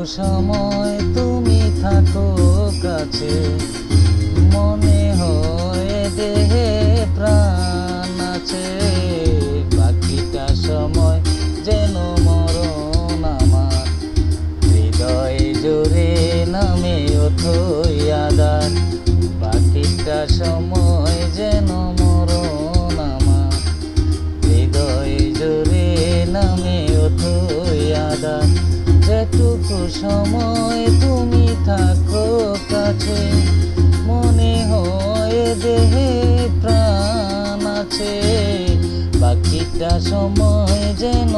সময় তুমি থাকো কাছে, মনে হয় দেহে প্রাণ আছে। বাকিটা সময় যেন মরণ আমার, হৃদয় জোরে নামে অথই আদার। বাকিটা সময় যেন মরণ আমার, হৃদয় জোরে নামে অথই আদার। যেটুকু সময় তুমি থাকো কাছে, মনে হয় দেহে প্রাণ আছে। বাকিটা সময় যেন